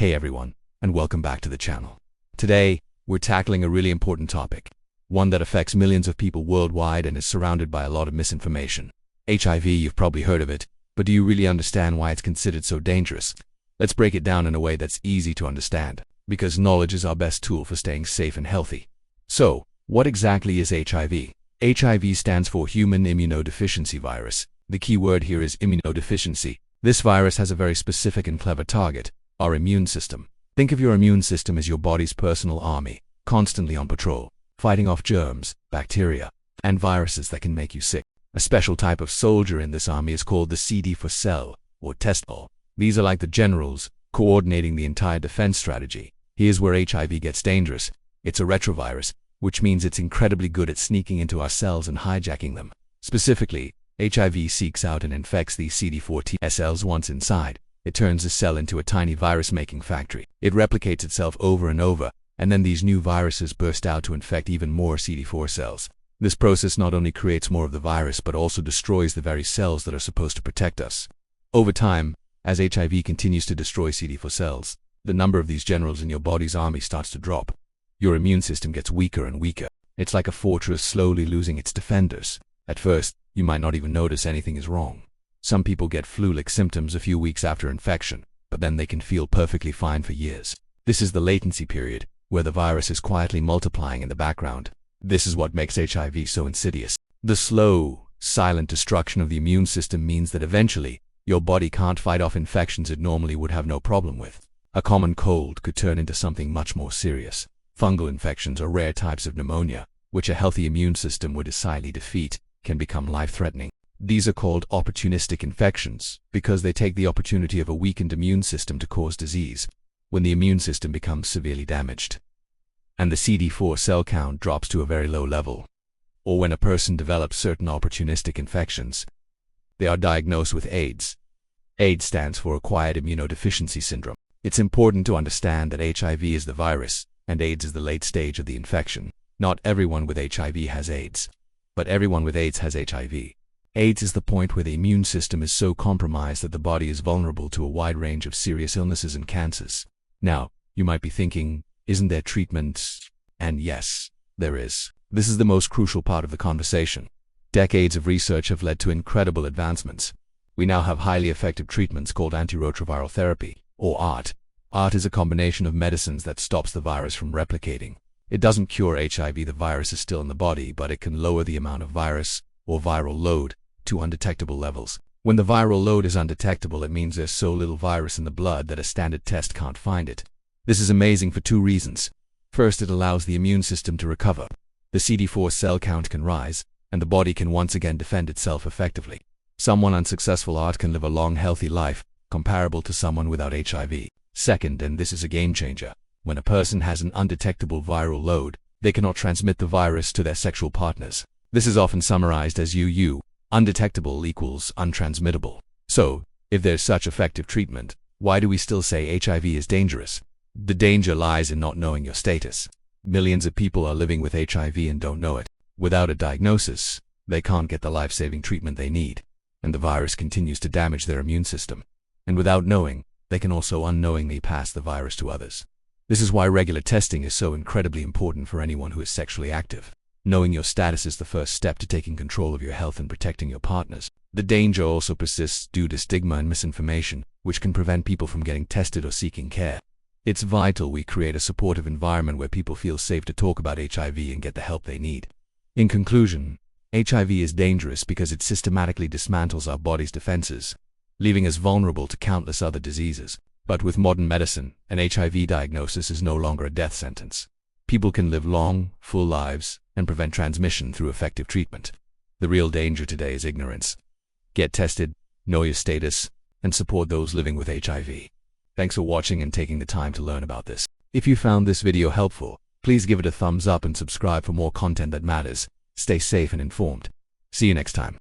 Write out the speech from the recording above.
Hey everyone, and welcome back to the channel. Today, we're tackling a really important topic, one that affects millions of people worldwide and is surrounded by a lot of misinformation. HIV, you've probably heard of it, but do you really understand why it's considered so dangerous? Let's break it down in a way that's easy to understand, because knowledge is our best tool for staying safe and healthy. So, what exactly is HIV? HIV stands for Human Immunodeficiency Virus. The key word here is immunodeficiency. This virus has a very specific and clever target, our immune system. Think of your immune system as your body's personal army, constantly on patrol, fighting off germs, bacteria, and viruses that can make you sick. A special type of soldier in this army is called the CD4 cell, or test ball. These are like the generals, coordinating the entire defense strategy. Here's where HIV gets dangerous. It's a retrovirus, which means it's incredibly good at sneaking into our cells and hijacking them. Specifically, HIV seeks out and infects these CD4 T cells once inside. It turns the cell into a tiny virus-making factory. It replicates itself over and over, and then these new viruses burst out to infect even more CD4 cells. This process not only creates more of the virus but also destroys the very cells that are supposed to protect us. Over time, as HIV continues to destroy CD4 cells, the number of these generals in your body's army starts to drop. Your immune system gets weaker and weaker. It's like a fortress slowly losing its defenders. At first, you might not even notice anything is wrong. Some people get flu-like symptoms a few weeks after infection, but then they can feel perfectly fine for years. This is the latency period, where the virus is quietly multiplying in the background. This is what makes HIV so insidious. The slow, silent destruction of the immune system means that eventually, your body can't fight off infections it normally would have no problem with. A common cold could turn into something much more serious. Fungal infections or rare types of pneumonia, which a healthy immune system would decidedly defeat, can become life-threatening. These are called opportunistic infections because they take the opportunity of a weakened immune system to cause disease when the immune system becomes severely damaged and the CD4 cell count drops to a very low level, or when a person develops certain opportunistic infections. They are diagnosed with AIDS. AIDS stands for Acquired Immunodeficiency Syndrome. It's important to understand that HIV is the virus, and AIDS is the late stage of the infection. Not everyone with HIV has AIDS, but everyone with AIDS has HIV. AIDS is the point where the immune system is so compromised that the body is vulnerable to a wide range of serious illnesses and cancers. Now, you might be thinking, isn't there treatment? And yes, there is. This is the most crucial part of the conversation. Decades of research have led to incredible advancements. We now have highly effective treatments called antiretroviral therapy, or ART. ART is a combination of medicines that stops the virus from replicating. It doesn't cure HIV, the virus is still in the body, but it can lower the amount of virus, or viral load, to undetectable levels. When the viral load is undetectable, it means there's so little virus in the blood that a standard test can't find it. This is amazing for two reasons. First, it allows the immune system to recover. The CD4 cell count can rise, and the body can once again defend itself effectively. Someone on successful ART can live a long, healthy life, comparable to someone without HIV. Second, and this is a game changer, when a person has an undetectable viral load, they cannot transmit the virus to their sexual partners. This is often summarized as UU. Undetectable equals untransmittable. So, if there's such effective treatment, why do we still say HIV is dangerous? The danger lies in not knowing your status. Millions of people are living with HIV and don't know it. Without a diagnosis, they can't get the life-saving treatment they need, and the virus continues to damage their immune system. And without knowing, they can also unknowingly pass the virus to others. This is why regular testing is so incredibly important for anyone who is sexually active. Knowing your status is the first step to taking control of your health and protecting your partners. The danger also persists due to stigma and misinformation, which can prevent people from getting tested or seeking care. It's vital we create a supportive environment where people feel safe to talk about HIV and get the help they need. In conclusion, HIV is dangerous because it systematically dismantles our body's defenses, leaving us vulnerable to countless other diseases. But with modern medicine, an HIV diagnosis is no longer a death sentence. People can live long, full lives and prevent transmission through effective treatment. The real danger today is ignorance. Get tested, know your status, and support those living with HIV. Thanks for watching and taking the time to learn about this. If you found this video helpful, please give it a thumbs up and subscribe for more content that matters. Stay safe and informed. See you next time.